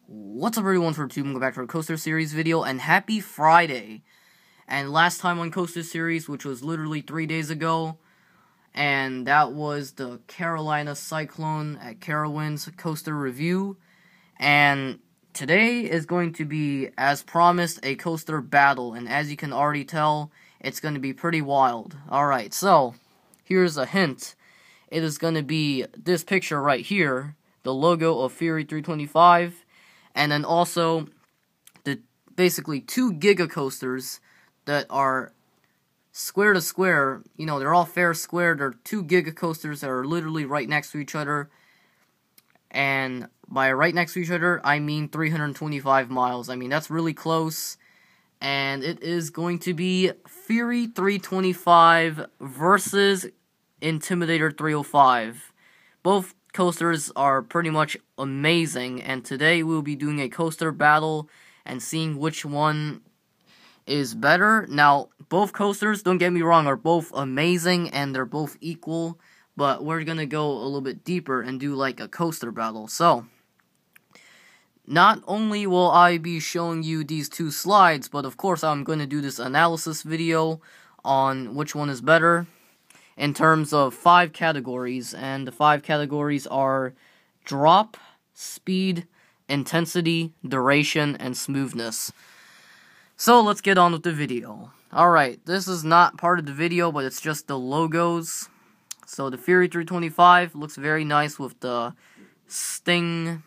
What's up everyone, for welcome back to our Coaster Series video, and happy Friday. And last time on Coaster Series, which was literally 3 days ago, and that was the Carolina Cyclone at Carowinds coaster review. And today is going to be, as promised, a coaster battle, and as you can already tell, it's going to be pretty wild. Alright, so, here's a hint. It is going to be this picture right here, the logo of Fury 325, and then also the basically 2 giga coasters that are square to square. You know, they're all fair square. They're 2 giga coasters that are literally right next to each other. And by right next to each other, I mean 325 miles. I mean, that's really close. And it is going to be Fury 325 versus Intimidator 305. Both coasters are pretty much amazing, and today we'll be doing a coaster battle and seeing which one is better. Now, both coasters, don't get me wrong, are both amazing and they're both equal, but we're gonna go a little bit deeper and do like a coaster battle. So, not only will I be showing you these 2 slides, but of course I'm going to do this analysis video on which one is better, in terms of 5 categories, and the 5 categories are drop, speed, intensity, duration, and smoothness. So let's get on with the video. Alright, this is not part of the video, but it's just the logos. So the Fury 325 looks very nice with the sting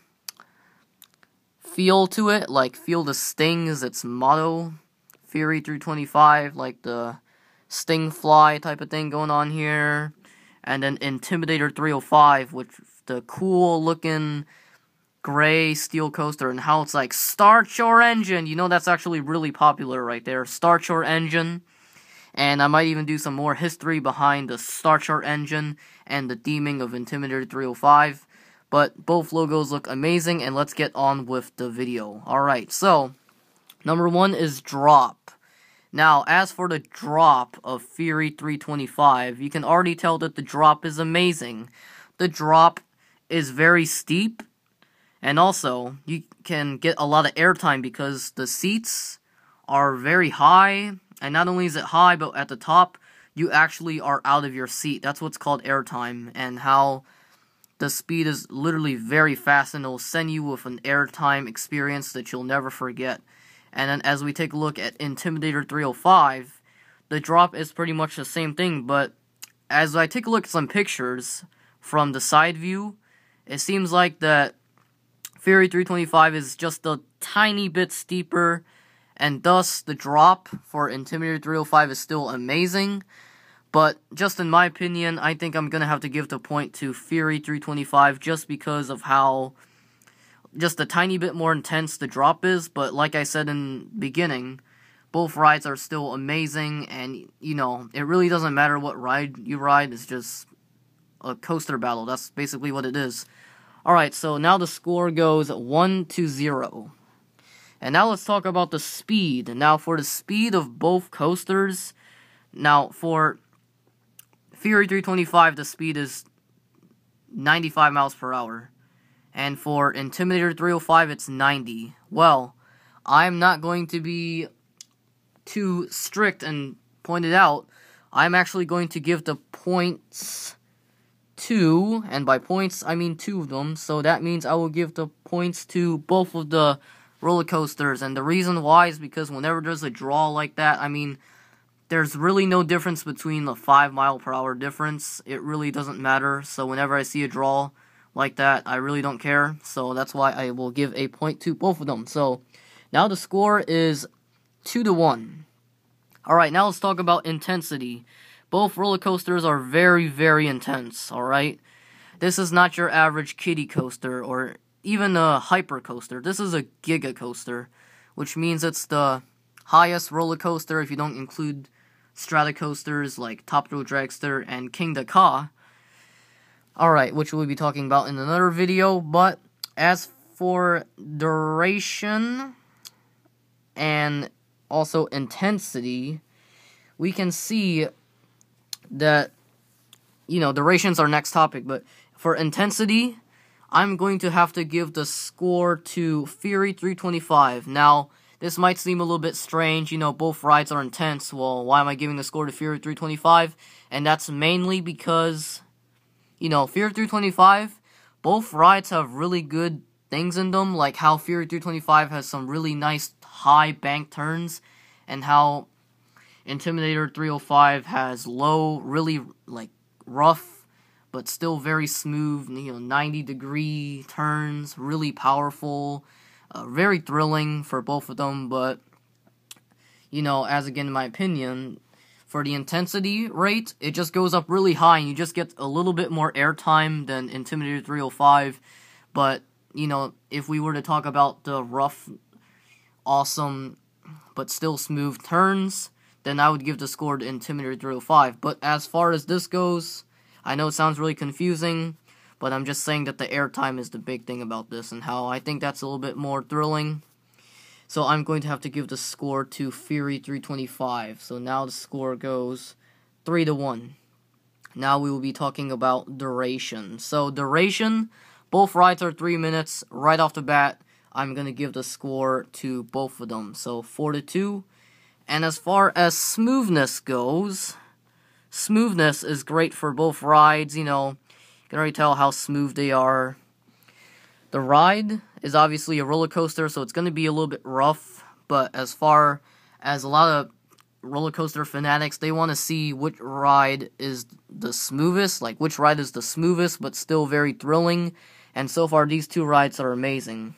feel to it, like feel the sting is its motto. Fury 325, like the sting fly type of thing going on here. And then Intimidator 305, which the cool looking gray steel coaster, and how it's like start your engine. You know, that's actually really popular right there, start your engine. And I might even do some more history behind the start your engine and the theming of Intimidator 305. But both logos look amazing, and let's get on with the video. Alright, so number 1 is drop. Now, as for the drop of Fury 325, you can already tell that the drop is amazing. The drop is very steep, and also, you can get a lot of airtime because the seats are very high, and not only is it high, but at the top, you actually are out of your seat. That's what's called airtime, and how the speed is literally very fast, and it'll send you with an airtime experience that you'll never forget. And then as we take a look at Intimidator 305, the drop is pretty much the same thing, but as I take a look at some pictures from the side view, it seems like that Fury 325 is just a tiny bit steeper, and thus the drop for Intimidator 305 is still amazing. But just in my opinion, I think I'm going to have to give the point to Fury 325 just because of how just a tiny bit more intense the drop is. But like I said in the beginning, both rides are still amazing, and you know, it really doesn't matter what ride you ride, it's just a coaster battle. That's basically what it is. Alright, so now the score goes 1-0. And now let's talk about the speed. Now for the speed of both coasters, now for Fury 325, the speed is 95 miles per hour. And for Intimidator 305, it's 90. Well, I'm not going to be too strict and point it out. I'm actually going to give the points to, and by points, I mean 2 of them. So that means I will give the points to both of the roller coasters. And the reason why is because whenever there's a draw like that, I mean, there's really no difference between the 5 mile per hour difference. It really doesn't matter. So whenever I see a draw like that, I really don't care. So that's why I will give a point to both of them. So now the score is 2-1. Alright, now let's talk about intensity. Both roller coasters are very, very intense, alright? This is not your average kiddie coaster or even a hyper coaster. This is a giga coaster, which means it's the highest roller coaster if you don't include strata coasters like Top Thrill Dragster and King Da Ka. Alright, which we'll be talking about in another video. But as for duration and also intensity, we can see that, you know, duration's our next topic, but for intensity, I'm going to have to give the score to Fury 325. Now, this might seem a little bit strange, you know, both rides are intense. Well, why am I giving the score to Fury 325? And that's mainly because, you know, Fury 325, both rides have really good things in them, like how Fury 325 has some really nice high bank turns, and how Intimidator 305 has low, really, like, rough, but still very smooth, you know, 90-degree turns, really powerful, very thrilling for both of them, but, you know, as again, in my opinion, for the intensity rate, it just goes up really high, and you just get a little bit more airtime than Intimidator 305, but, you know, if we were to talk about the rough, awesome, but still smooth turns, then I would give the score to Intimidator 305, but as far as this goes, I know it sounds really confusing, but I'm just saying that the airtime is the big thing about this, and how I think that's a little bit more thrilling. So I'm going to have to give the score to Fury 325. So now the score goes 3-1. Now we will be talking about duration. So duration, both rides are 3 minutes. Right off the bat, I'm going to give the score to both of them. So 4-2. And as far as smoothness goes, smoothness is great for both rides, you know. You can already tell how smooth they are. The ride is obviously a roller coaster, so it's going to be a little bit rough, but as far as a lot of roller coaster fanatics, they want to see which ride is the smoothest, like which ride is the smoothest, but still very thrilling, and so far these two rides are amazing.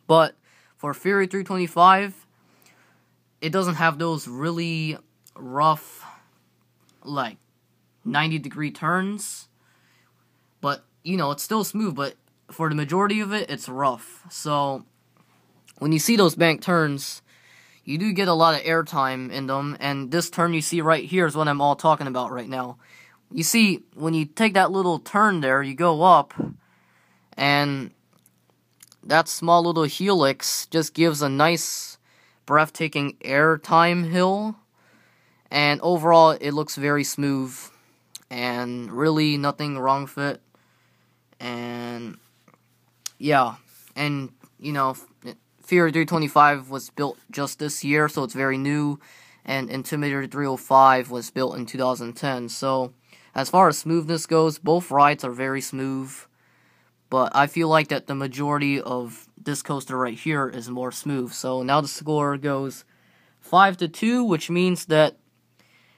But for Fury 325, it doesn't have those really rough, like, 90-degree turns, but, you know, it's still smooth, but for the majority of it, it's rough. So, when you see those bank turns, you do get a lot of airtime in them, and this turn you see right here is what I'm all talking about right now. You see, when you take that little turn there, you go up, and that small little helix just gives a nice, breathtaking airtime hill, and overall, it looks very smooth, and really nothing wrong with it, and yeah, and, you know, Fury 325 was built just this year, so it's very new, and Intimidator 305 was built in 2010, so as far as smoothness goes, both rides are very smooth, but I feel like that the majority of this coaster right here is more smooth. So now the score goes 5-2, which means that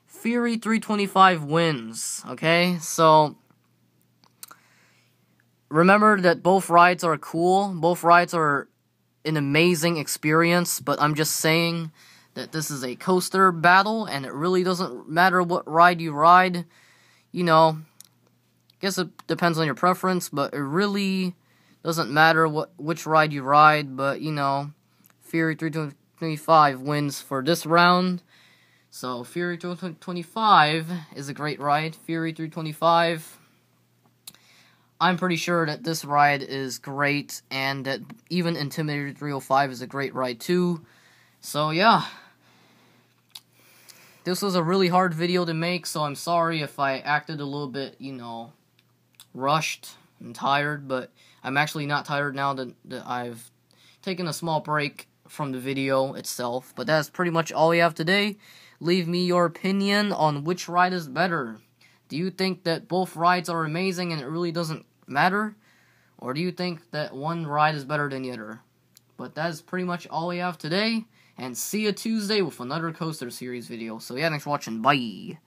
Fury 325 wins, okay? So remember that both rides are cool, both rides are an amazing experience, but I'm just saying that this is a coaster battle, and it really doesn't matter what ride you ride, you know. I guess it depends on your preference, but it really doesn't matter which ride you ride, but, you know, Fury 325 wins for this round. So, Fury 325 is a great ride. Fury 325, I'm pretty sure that this ride is great, and that even Intimidator 305 is a great ride too. So, yeah. This was a really hard video to make, so I'm sorry if I acted a little bit, you know, rushed and tired, but I'm actually not tired now that I've taken a small break from the video itself. But that's pretty much all we have today. Leave me your opinion on which ride is better. Do you think that both rides are amazing and it really doesn't matter? Or do you think that one ride is better than the other? But that's pretty much all we have today. And see you Tuesday with another Coaster Series video. So yeah, thanks for watching. Bye.